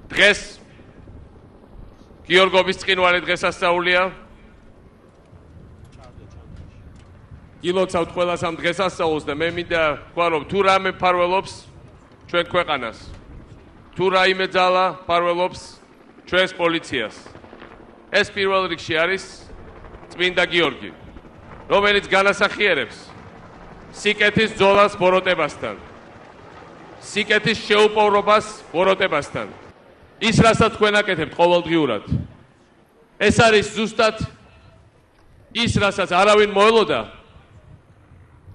დღეს გიორგობის წინვარი დღესასწაულია. გილოცავთ ყველას ამ დღესასწაულს და მე მინდა ვთქვა, რომ თუ რამე ფარველობს ჩვენ ქვეყანას, თუ რაიმე ძალა ფარველობს ჩვენს პოლიციას, ეს პირველ რიგში არის წმინდა გიორგი, რომელიც განასახიერებს სიკეთის ძოლას ბოროტებასთან, სიკეთის შეუპოვრობას ბოროტებასთან. ის, რასაც თქვენ აკეთებთ ყოველდღიურად, ეს არის ზუსტად ის, რასაც არავინ მოელოდა,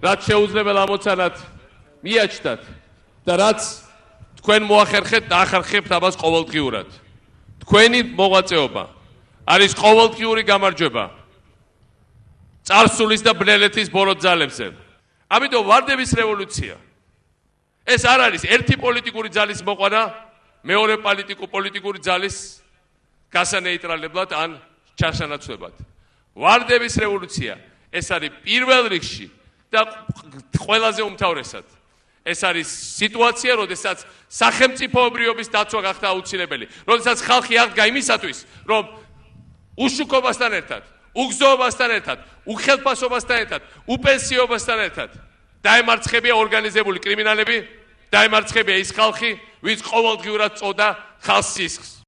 რაც შეუძლებელ ამოცანად მიაჩნდათ და რაც თქვენ მოახერხეთ და ახერხებთ ამას ყოველდღიურად. თქვენი მოღვაწეობა არის ყოველდღიური გამარჯვება წარსულის და ბნელეთის ბოროტ ძალებზე. ამიტომ ვარდების რევოლუცია ეს არ არის ერთი პოლიტიკური ძალის მოყვანა მეორე პოლიტიკური ძალის გასანეიტრალებლად ან ჩასანაცვლებად. ვარდების რევოლუცია ეს არის პირველ რიგში და ყველაზე უმთავრესად ეს არის სიტუაცია, როდესაც სახელმწიფოებრიობის დაცვა გახდა აუცილებელი, როდესაც ხალხი აღდგა იმისათვის, რომ უშუქობასთან ერთად, უგზოობასთან ერთად, უხელფასობასთან ერთად, უპენსიობასთან ერთად დაემარცხებია ორგანიზებული კრიმინალები, დაემარცხებია ის ხალხი, ვინც ყოველდღიურად წოდა ხალხს სისხლს.